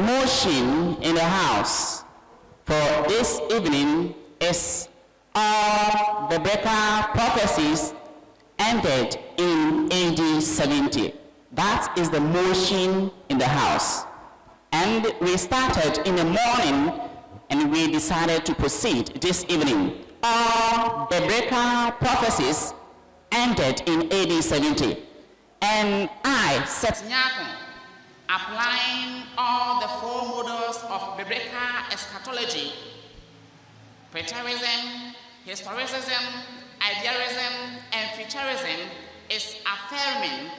motion in the house for this evening is all the biblical prophecies ended in AD 70. That is the motion in the house. And we started in the morning and we decided to proceed this evening. All the biblical prophecies ended in AD 70. And I, Seth Nyarko, applying all the four models of biblical eschatology, preterism, historicism, idealism, and futurism, is affirming,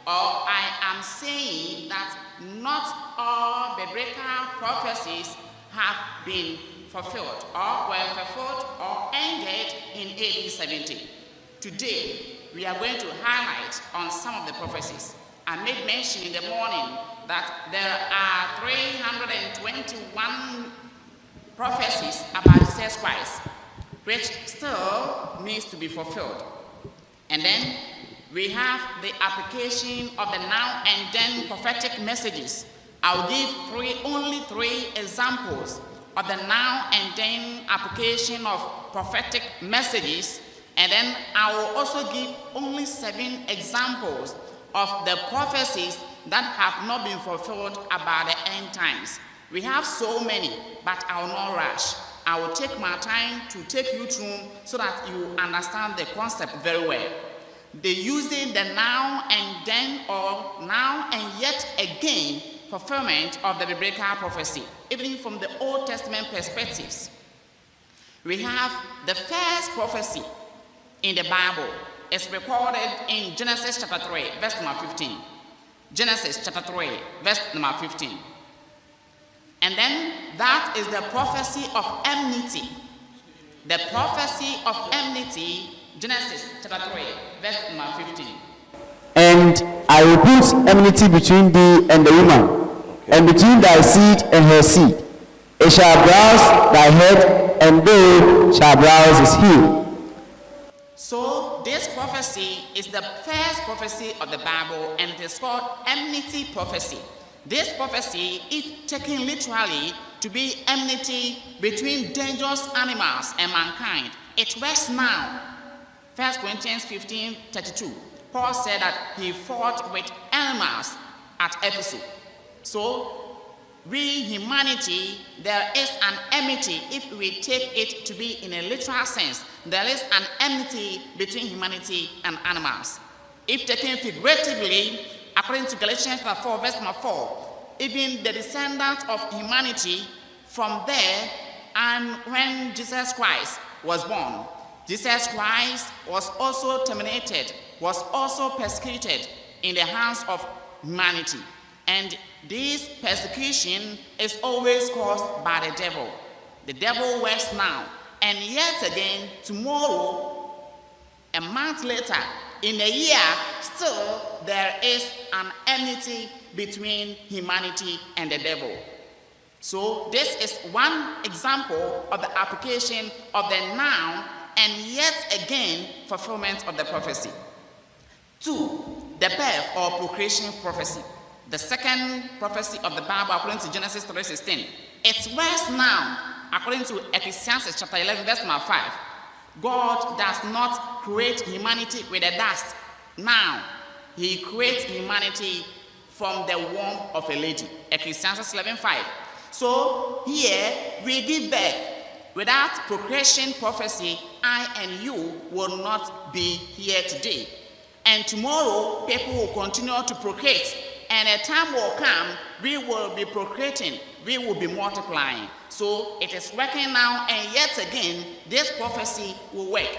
or I am saying that not all biblical prophecies have been fulfilled, or were fulfilled, or ended in AD 70. Today, we are going to highlight on some of the prophecies. I made mention in the morning that there are 321 prophecies about Jesus Christ, which still needs to be fulfilled. And then we have the application of the now and then prophetic messages. I'll give only three examples of the now and then application of prophetic messages, and then I will also give only 7 examples of the prophecies that have not been fulfilled about the end times. We have so many, but I will not rush. I will take my time to take you through so that you understand the concept very well. They're using the now and then, or now and yet again fulfillment of the biblical prophecy, even from the Old Testament perspectives. We have the first prophecy in the Bible. It's recorded in Genesis chapter 3, verse number 15. Genesis chapter 3, verse number 15. And then that is the prophecy of enmity. The prophecy of enmity, Genesis chapter 3, verse number 15. And I will put enmity between thee and the woman, and between thy seed and her seed. It shall browse thy head, and thou shalt browse his heel. So this prophecy is the first prophecy of the Bible, and it is called enmity prophecy. This prophecy is taken literally to be enmity between dangerous animals and mankind. It works now. 1 Corinthians 15:32. Paul said that he fought with animals at Ephesus. So we, humanity, there is an enmity. If we take it to be in a literal sense, there is an enmity between humanity and animals. If taken figuratively, according to Galatians 4, verse 4, even the descendants of humanity from there, and when Jesus Christ was born, Jesus Christ was also terminated, was also persecuted in the hands of humanity. And this persecution is always caused by the devil. The devil works now. And yet again, tomorrow, a month later, in a year, still there is an enmity between humanity and the devil. So this is one example of the application of the now and yet again fulfillment of the prophecy. 2, the birth or procreation prophecy. The second prophecy of the Bible according to Genesis 3:16. It's worse now according to Ecclesiastes chapter 11 verse number 5. God does not create humanity with the dust. Now, he creates humanity from the womb of a lady. Ecclesiastes 11:5. So here we give birth. Without procreation prophecy, I and you will not be here today. And tomorrow, people will continue to procreate. And a time will come, we will be procreating, we will be multiplying. So it is working now, and yet again, this prophecy will work.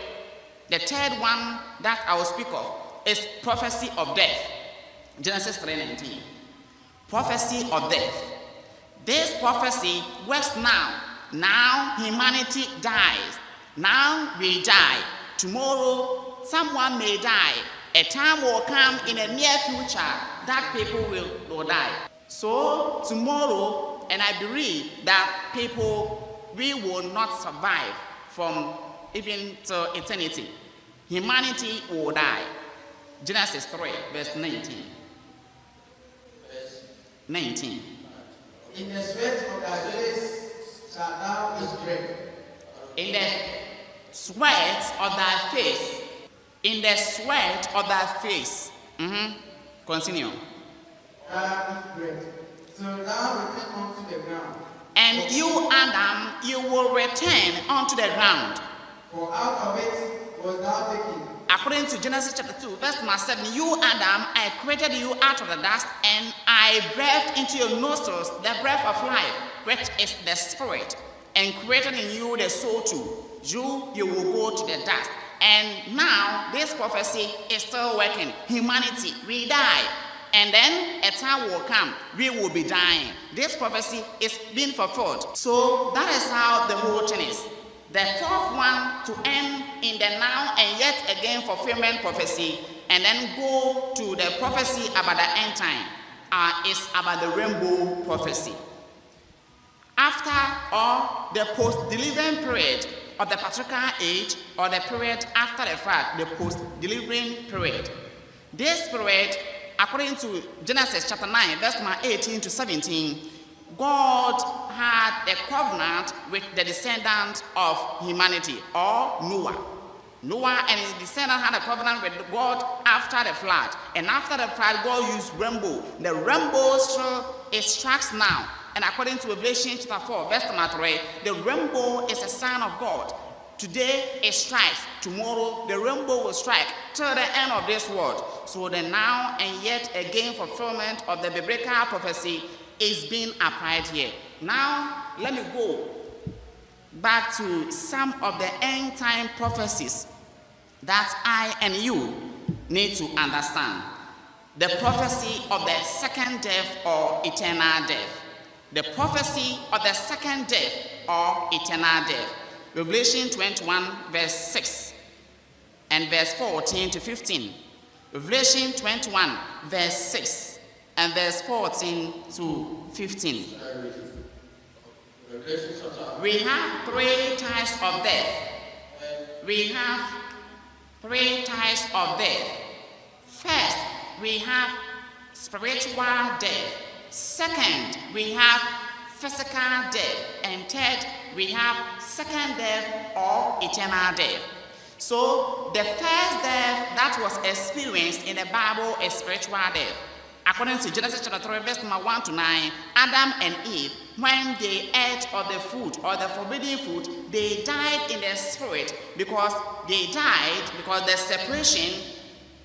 The third one that I will speak of is prophecy of death. Genesis 3:19. Prophecy of death. This prophecy works now. Now humanity dies. Now we die. Tomorrow someone may die. A time will come in the near future that people will die. So tomorrow, and I believe that we will not survive from even to eternity. Humanity will die. Genesis 3, verse 19. 19. In the sweat of thy face shalt thou eat bread. In the sweat of thy face. In the sweat of thy face. Continue. Thou eat bread. So thou return unto the ground. And you, Adam, you will return unto the ground. For out of it was thou taken. According to Genesis chapter 2, verse number 7, you, Adam, I created you out of the dust, and I breathed into your nostrils the breath of life, which is the spirit, and created in you the soul too. You will go to the dust. And now, this prophecy is still working. Humanity, we die. And then a time will come, we will be dying. This prophecy is being fulfilled. So that is how the whole thing is. The fourth one to end in the now and yet again fulfillment prophecy, and then go to the prophecy about the end time, is about the rainbow prophecy. After or the post-delivering period of the patriarchal age, or the period after the fact, the post-delivering period. This period, according to Genesis chapter 9, verse 18 to 17, God had a covenant with the descendants of humanity, or Noah. Noah and his descendants had a covenant with God after the flood. And after the flood, God used rainbow. The rainbow still strikes now. And according to Revelation chapter 4, verse 3, the rainbow is a sign of God. Today it strikes. Tomorrow the rainbow will strike till the end of this world. So the now and yet again fulfillment of the biblical prophecy is being applied here. Now, let me go back to some of the end time prophecies that I and you need to understand. The prophecy of the second death or eternal death. The prophecy of the second death or eternal death. Revelation 21, verse 6 and verse 14 to 15. Revelation 21, verse 6. And verse 14 to 15. We have three types of death. We have three types of death. First, we have spiritual death. Second, we have physical death. And third, we have second death or eternal death. So, the first death that was experienced in the Bible is spiritual death. According to Genesis chapter 3, verse number 1 to 9, Adam and Eve, when they ate of the fruit or the forbidden fruit, they died in their spirit because they died because the separation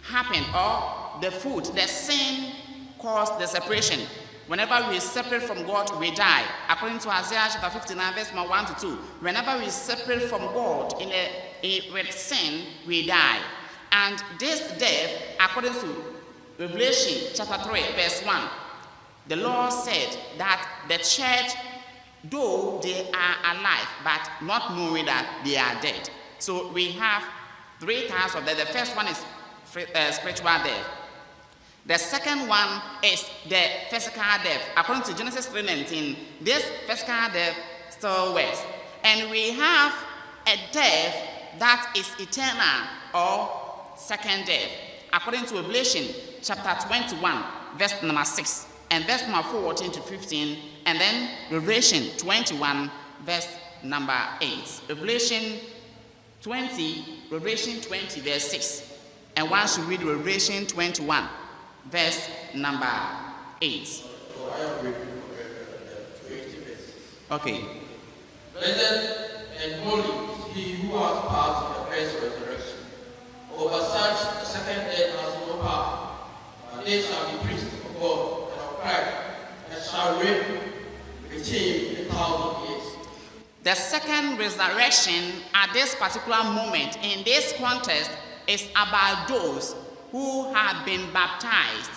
happened, or the fruit, the sin caused the separation. Whenever we separate from God, we die. According to Isaiah chapter 59, verse 1 to 2, whenever we separate from God with sin, we die. And this death, according to Revelation chapter 3, verse 1, the Lord said that the church, though they are alive, but not knowing that they are dead. So we have three types of death. The first one is spiritual death. The second one is the physical death. According to Genesis 3:19, this physical death still works. And we have a death that is eternal, or second death. According to Revelation chapter 21, verse number 6, and verse number 14 to 15, and then Revelation 21, verse number 8. Revelation 20, verse 6. And one should read Revelation 21, verse number 8. Okay. Blessed and holy is he who has part in the first resurrection. Over such the second death has no power, but they shall be priests of God and of Christ, and shall reign with him 1,000 years. The second resurrection at this particular moment, in this context, is about those who have been baptized.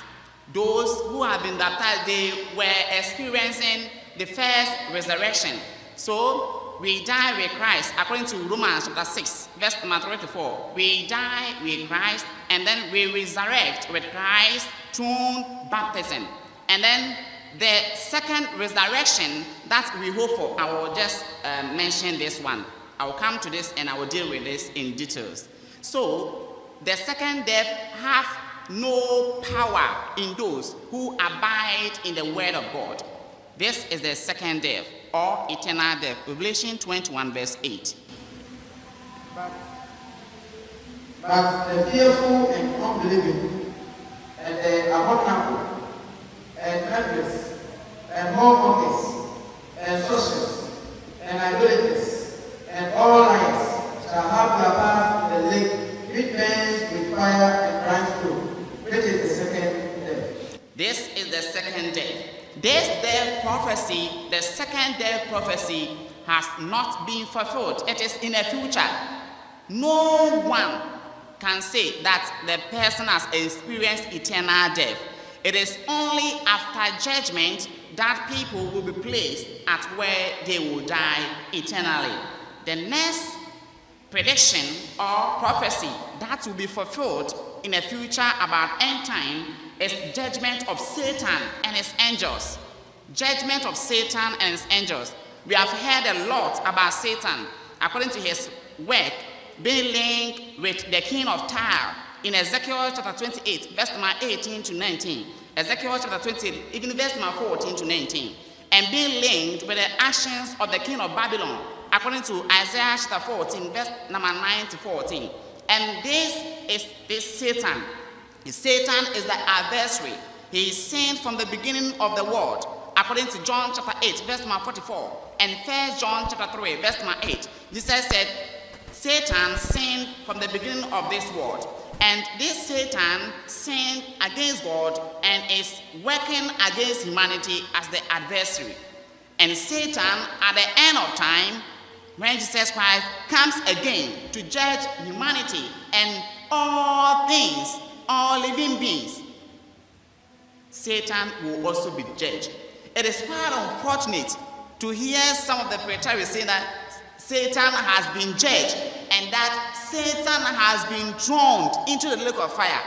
Those who have been baptized, they were experiencing the first resurrection. So, we die with Christ, according to Romans chapter 6, verse number 34. We die with Christ, and then we resurrect with Christ through baptism. And then the second resurrection that we hope for, I will just mention this one. I will come to this and I will deal with this in details. So, the second death have no power in those who abide in the word of God. This is the second death, or eternal death. Revelation 21 verse 8. But the fearful and unbelieving, and the abominable, and murderers, and whoremongers, and sorcerers, and idolaters, and all liars shall have their part in the lake which burns with fire and brimstone, which is the second death. This is the second death. This death prophecy, the second death prophecy, has not been fulfilled. It is in the future. No one can say that the person has experienced eternal death. It is only after judgment that people will be placed at where they will die eternally. The next prediction or prophecy that will be fulfilled in the future about end time is judgment of Satan and his angels. Judgment of Satan and his angels. We have heard a lot about Satan according to his work being linked with the king of Tyre in Ezekiel chapter 28, verse number 18 to 19. Ezekiel chapter 28, even verse number 14 to 19. And being linked with the actions of the king of Babylon according to Isaiah chapter 14, verse number 9 to 14. And this is this Satan. Satan is the adversary. He is seen from the beginning of the world, according to John chapter 8, verse number 44, and 1 John chapter 3, verse number 8. Jesus said, Satan sinned from the beginning of this world. And this Satan sinned against God and is working against humanity as the adversary. And Satan, at the end of time, when Jesus Christ comes again to judge humanity and all things, all living beings, Satan will also be judged. It is quite unfortunate to hear some of the preachers saying that Satan has been judged and that Satan has been thrown into the lake of fire.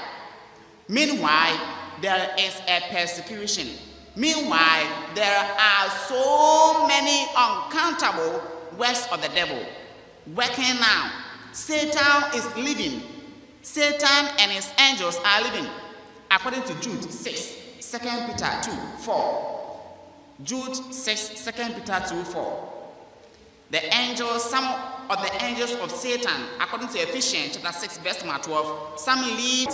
Meanwhile, there is a persecution. Meanwhile, there are so many uncountable works of the devil working now. Satan is living. Satan and his angels are living. According to Jude 6, 2 Peter 2, 4. Jude 6, 2 Peter 2, 4. The angels, some of the angels of Satan, according to Ephesians chapter 6, verse 12, some lead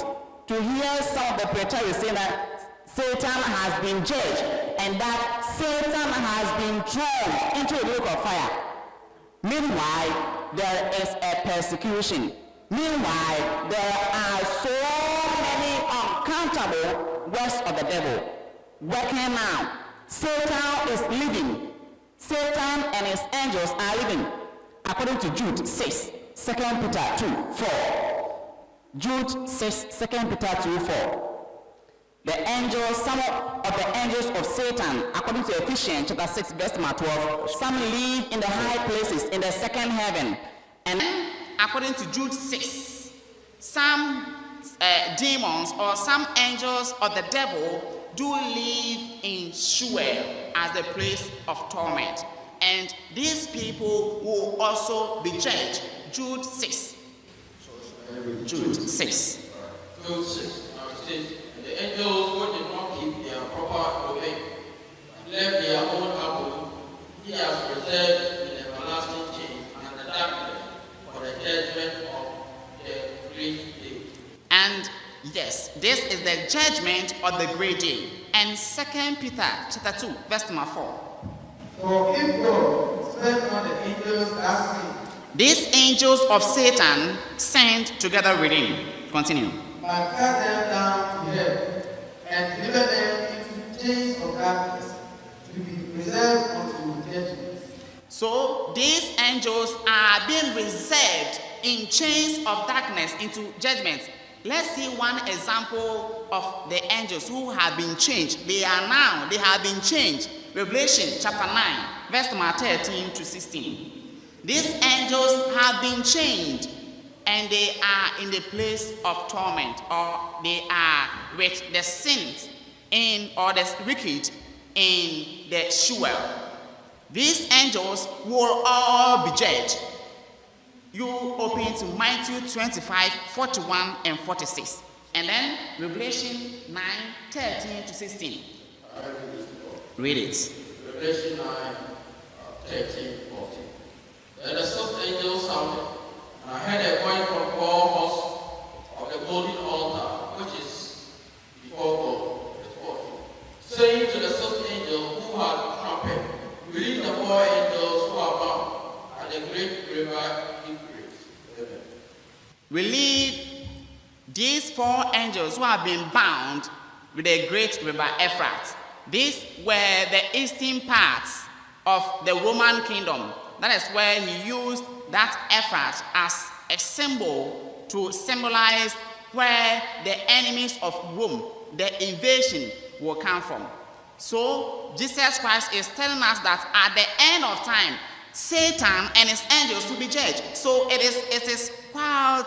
To hear some of the preachers saying that Satan has been judged and that Satan has been thrown into a lake of fire. Meanwhile, there is a persecution. Meanwhile, there are so many uncountable works of the devil working now. Satan is living. Satan and his angels are living. According to Jude 6, 2 Peter 2, 4. Jude 6, 2 Peter 2, 4. The angels, some of the angels of Satan, according to Ephesians chapter 6, verse 12, some live in the high places in the second heaven. And according to Jude 6, some demons or some angels of the devil do live in Sheol as the place of torment. And these people will also be judged. Jude 6. Jude 6. Jude 6. Now it says, the angels who did not keep their proper domain, but left their own abode, he has reserved in everlasting chains and the darkness for the judgment of the great day. And yes, this is the judgment of the great day. And 2 Peter chapter 2, verse number 4. For if God sent on the angels that sin, These angels of Satan sent together with him. Continue. but cast them down to hell, and deliver them into chains of darkness, to be reserved unto judgment. So these angels are being reserved in chains of darkness into judgment. Let's see one example of the angels who have been changed. They have been changed. Revelation chapter 9, verse number 13 to 16. These angels have been changed and they are in the place of torment, or they are with the sins or the wicked in the Sheol. These angels will all be judged. You open to Matthew 25, 41 and 46. And then Revelation 9:13 to 16. Read it. Revelation 9, 13, 14. Then the sixth angel sounded, and I heard a voice from 4 horns of the golden altar, which is before God, saying to the sixth angel who had the trumpet, release the 4 angels who are bound, and the great river Euphrates. Release these 4 angels who have been bound with the great river Euphrates. These were the eastern parts of the Roman kingdom. That is where he used that Euphrates as a symbol to symbolize where the enemies of Rome, the invasion, will come from. So Jesus Christ is telling us that at the end of time, Satan and his angels will be judged. So it is quite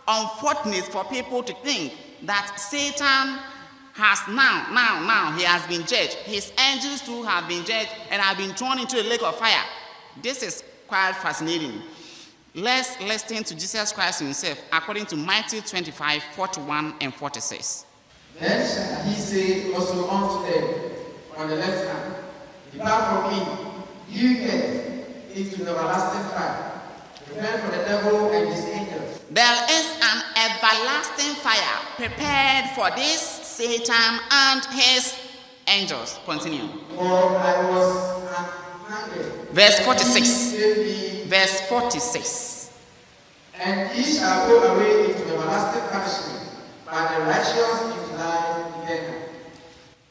unfortunate for people to think that Satan has now he has been judged. His angels too have been judged and have been thrown into a lake of fire. This is quite fascinating. Let's listen to Jesus Christ himself according to Matthew 25, 41 and 46. Then shall he say also unto them on the left hand, depart from me, you get into the everlasting fire, prepared for the devil and his angels. There is an everlasting fire prepared for this Satan and his angels. Continue. For I was hungry. Verse 46. He gave me, Verse 46. and ye shall go away into everlasting punishment, but the righteous into life eternal.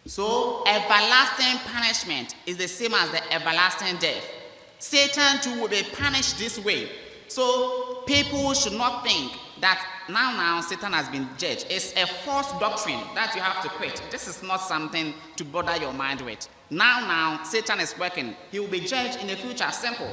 So, everlasting punishment is the same as the everlasting death. Satan too will be punished this way. So, people should not think that now Satan has been judged. It's a false doctrine that you have to quit. This is not something to bother your mind with. Now Satan is working. He will be judged in the future. Simple.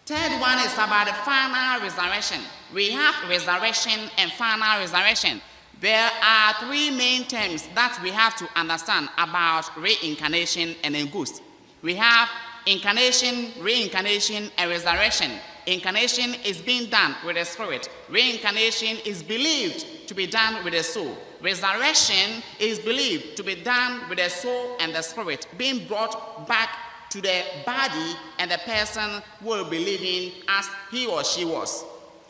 Third one is about the final resurrection. We have resurrection and final resurrection. There are 3 main terms that we have to understand about reincarnation and a ghost. We have incarnation, reincarnation, and resurrection. Incarnation is being done with the spirit. Reincarnation is believed to be done with the soul. Resurrection is believed to be done with the soul and the spirit, being brought back to the body, and the person will be living as he or she was.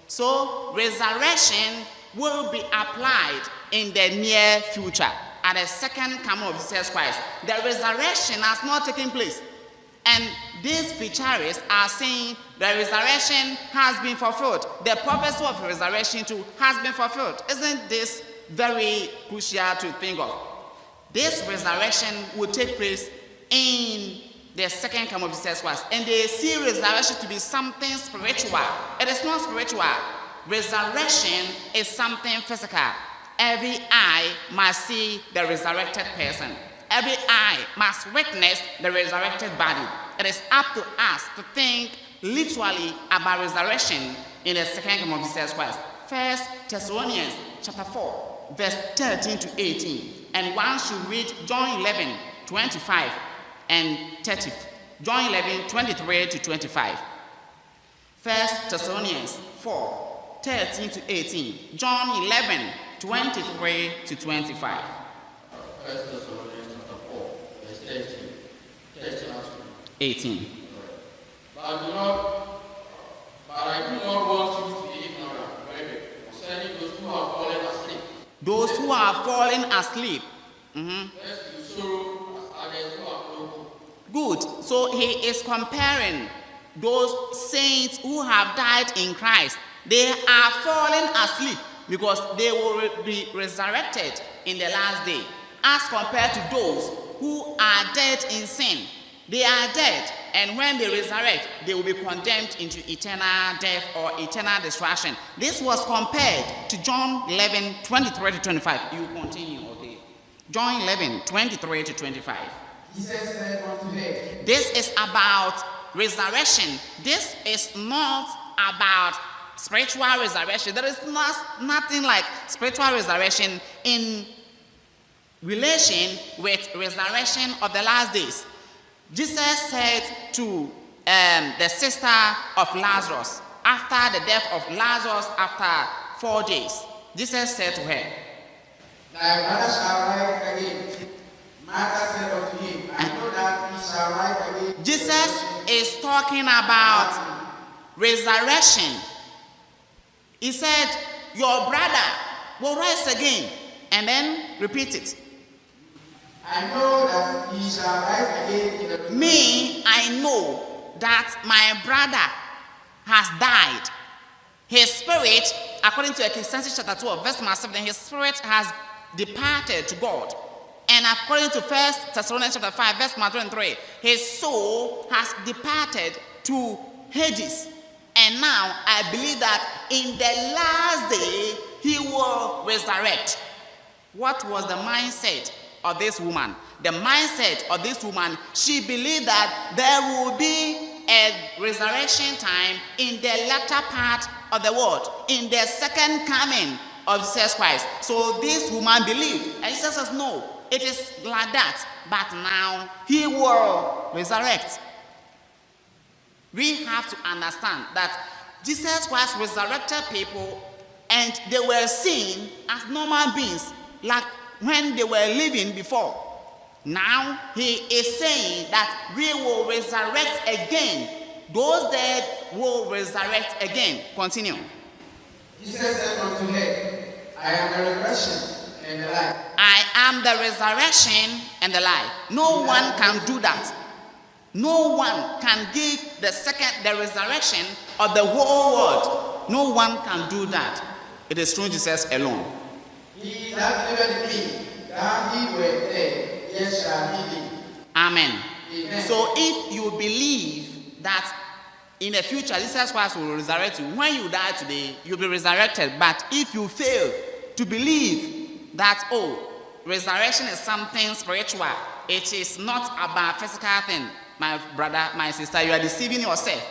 So, resurrection will be applied in the near future at the second coming of Jesus Christ. The resurrection has not taken place. And these futurists are saying the resurrection has been fulfilled. The prophecy of resurrection too has been fulfilled. Isn't this very crucial to think of? This resurrection will take place in the second coming of Jesus Christ. And they see resurrection to be something spiritual. It is not spiritual. Resurrection is something physical. Every eye must see the resurrected person. Every eye must witness the resurrected body. It is up to us to think literally about resurrection in the second coming of Jesus Christ. 1 Thessalonians chapter 4, verse 13 to 18. And one should read John 11, 25 and 30. John 11, 23 to 25. 1 Thessalonians 4, 13 to 18. John 11, 23 to 25. 1 Thessalonians chapter 4, verse 13. 18. But I do not want you to be ignorant, brethren, concerning those who have fallen asleep. Those who are falling asleep. Lest you sorrow as others who have no hope. Good. So he is comparing those saints who have died in Christ. They are falling asleep because they will be resurrected in the last day, as compared to those who are dead in sin. They are dead, and when they resurrect, they will be condemned into eternal death or eternal destruction. This was compared to John 11, 23 to 25. You continue, okay? John 11, 23 to 25. Jesus said unto her, This is about resurrection. This is not about spiritual resurrection. There is nothing like spiritual resurrection in relation with resurrection of the last days. Jesus said to the sister of Lazarus, after the death of Lazarus, after 4 days, Jesus said to her, Thy brother shall rise again. Martha said unto him, I know that he shall rise again. Jesus is talking about resurrection. He said, your brother will rise again. And then repeat it. I know that he shall rise again in the resurrection. Me, I know that my brother has died. His spirit, according to Ecclesiastes chapter 12, verse 7, his spirit has departed to God. And according to 1 Thessalonians chapter 5, verse 23, his soul has departed to Hades. And now I believe that in the last day he will resurrect. What was the mindset of this woman? The mindset of this woman, she believed that there will be a resurrection time in the latter part of the world, in the second coming of Jesus Christ. So this woman believed, and Jesus says, no, it is like that, but now he will resurrect. We have to understand that Jesus Christ resurrected people, and they were seen as normal beings, like when they were living before. Now he is saying that we will resurrect again. Those dead will resurrect again. Continue. Jesus said unto her, I am the resurrection and the life. I am the resurrection and the life. No one can do that. No one can give the resurrection of the whole world. No one can do that. It is through Jesus alone. He that delivered me, that he were dead, yet shall he live. Amen. Amen. So if you believe that in the future Jesus Christ will resurrect you, when you die today, you'll be resurrected. But if you fail to believe that, resurrection is something spiritual, it is not about physical thing, my brother, my sister, you are deceiving yourself.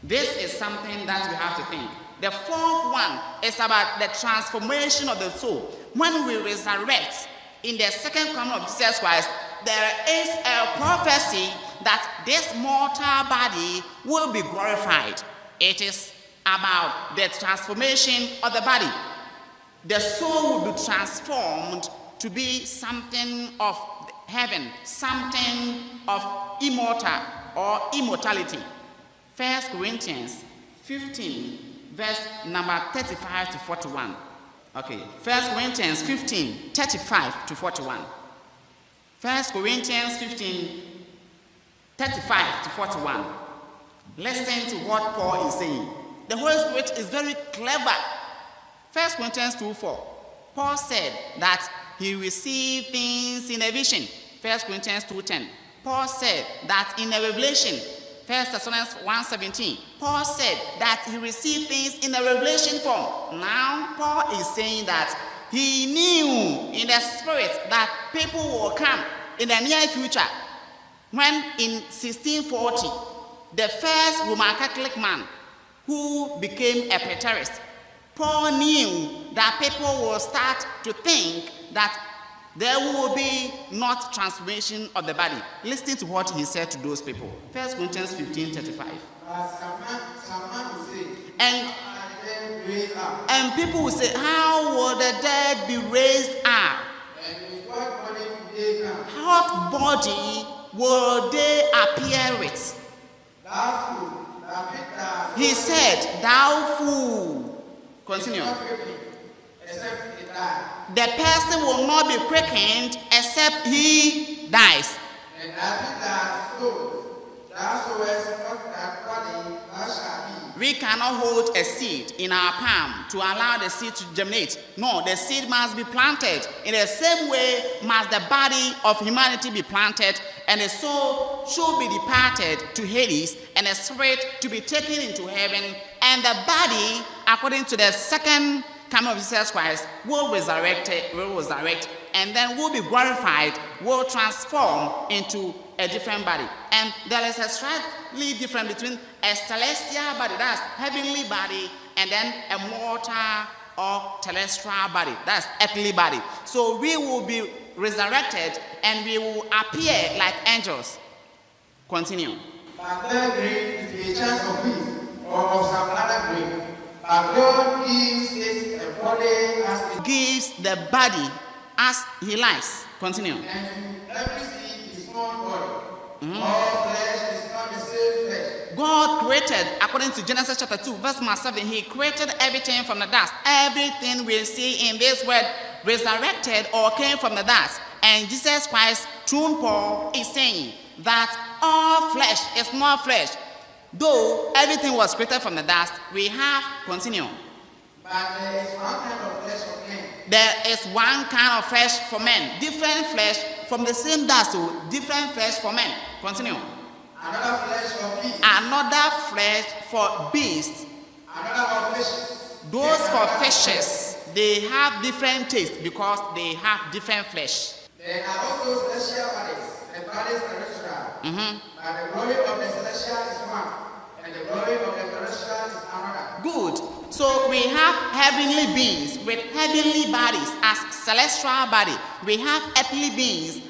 This is something that we have to think. The fourth one is about the transformation of the soul. When we resurrect in the second coming of Jesus Christ, there is a prophecy that this mortal body will be glorified. It is about the transformation of the body. The soul will be transformed to be something of heaven, something of immortal or immortality. 1 Corinthians 15, verse number 35 to 41. Okay, 1 Corinthians 15, 35 to 41. 1 Corinthians 15, 35 to 41. Listen to what Paul is saying. The Holy Spirit is very clever. 1 Corinthians 2:4. Paul said that he received things in a vision. 1 Corinthians 2:10. Paul said that in a revelation. 1 Thessalonians 1:17. Paul said that he received things in a revelation form. Now Paul is saying that he knew in the spirit that people will come in the near future. When in 1640, the first Roman Catholic man who became a preterist, Paul knew that people will start to think that there will be not transformation of the body. Listen to what he said to those people. 1 Corinthians 15:35. Some man will say, and people will say, how will the dead be raised up? and with what body do they come? What body will they appear with? Thou fool, thou bit thou. He said, thou fool. Continue. Except he die. The person will not be quickened except he dies. And thou bit thy soul, thou sowest not that body, thou shalt be. We cannot hold a seed in our palm to allow the seed to germinate. No, the seed must be planted. In the same way must the body of humanity be planted, and the soul should be departed to Hades, and the spirit to be taken into heaven, and the body, according to the second coming of Jesus Christ, will resurrect, and then will be glorified, will transform into a different body. And there is a slightly difference between a celestial body, that's heavenly body, and then a mortal or terrestrial body, that's earthly body. So we will be resurrected and we will appear like angels. Continue. But their grave is a chance of peace or of some other grave. But God gives it a body as it Gives the body as he likes. Continue. And to every seed his own body. All flesh is not the same flesh. God created, according to Genesis chapter 2, verse 7, he created everything from the dust. Everything we see in this world resurrected or came from the dust. And Jesus Christ, through Paul, is saying that all flesh is not flesh. Though everything was created from the dust, we have, continue. But there is one kind of flesh for men. There is one kind of flesh for men. Different flesh from the same dust, so different flesh for men. Continue. Another flesh for beasts. Another flesh for beasts. Another for fishes. Those for fishes, they have different taste because they have different flesh. There are also celestial bodies, and bodies terrestrial. But the glory of the celestial is one, and the glory of the terrestrial is another. Good. So we have heavenly beings with heavenly bodies as celestial body. We have earthly beings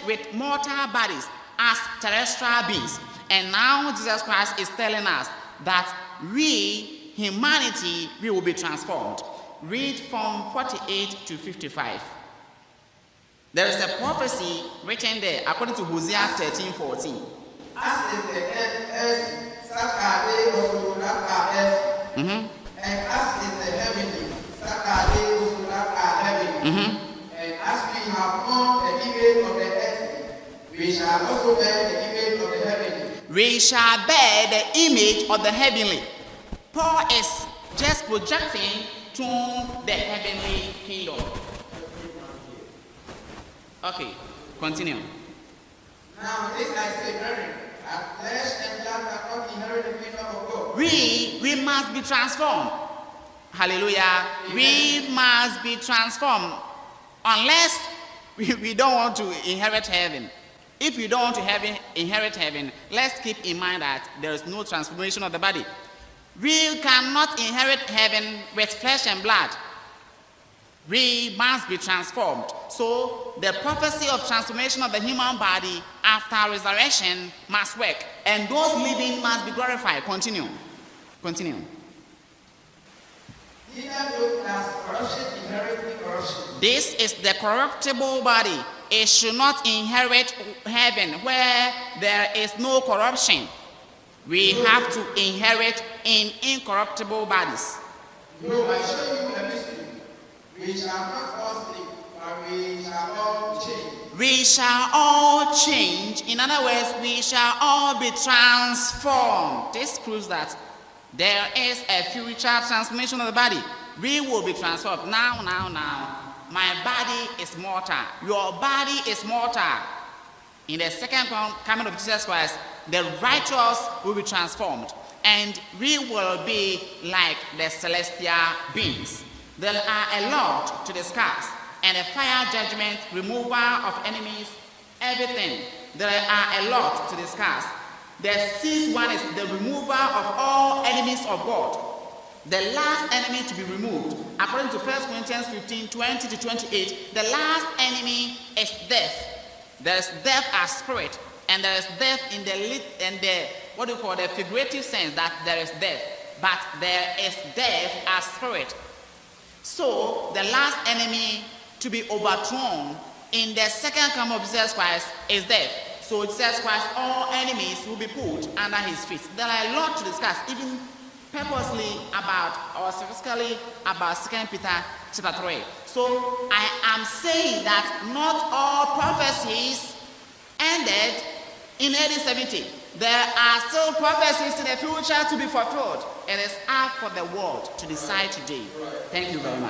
with mortal bodies as terrestrial beings. And now Jesus Christ is telling us that we, humanity, we will be transformed. Read from 48 to 55. There is a prophecy written there according to Hosea 13:14. As is the earth, such are they also that are earth. And as is the heavenly, such are they also that are heavenly. And as we have borne the image of the earth, we shall also bear the image of the heavenly. We shall bear the image of the heavenly. Paul is just projecting to the heavenly kingdom. Okay, continue. Now this I say, brethren, that flesh and blood cannot inherit the kingdom of God. We must be transformed. Hallelujah. We must be transformed unless we don't want to inherit heaven. If you don't want to inherit heaven, let's keep in mind that there is no transformation of the body. We cannot inherit heaven with flesh and blood. We must be transformed. So the prophecy of transformation of the human body after resurrection must work. And those living must be glorified. Continue. Continue. This is the corruptible body. It should not inherit heaven where there is no corruption. We have to inherit in incorruptible bodies. No, I show you a mystery. We shall not all sleep, but we shall all change. We shall all change. In other words, we shall all be transformed. This proves that there is a future transformation of the body. We will be transformed. Now. My body is mortal. Your body is mortal. In the second coming of Jesus Christ, the righteous will be transformed. And we will be like the celestial beings. There are a lot to discuss. And a fire judgment, removal of enemies, everything. There are a lot to discuss. The sixth one is the removal of all enemies of God. The last enemy to be removed, according to 1 Corinthians 15:20 to 28, the last enemy is death. There is death as spirit, and there is death in the figurative sense that there is death, but there is death as spirit. So the last enemy to be overthrown in the second coming of Jesus Christ is death. So Jesus Christ, all enemies will be put under his feet. There are a lot to discuss, even purposely about, or specifically about 2 Peter chapter 3. So I am saying that not all prophecies ended in AD 70. There are still prophecies in the future to be fulfilled. It is up for the world to decide today. Thank you very much.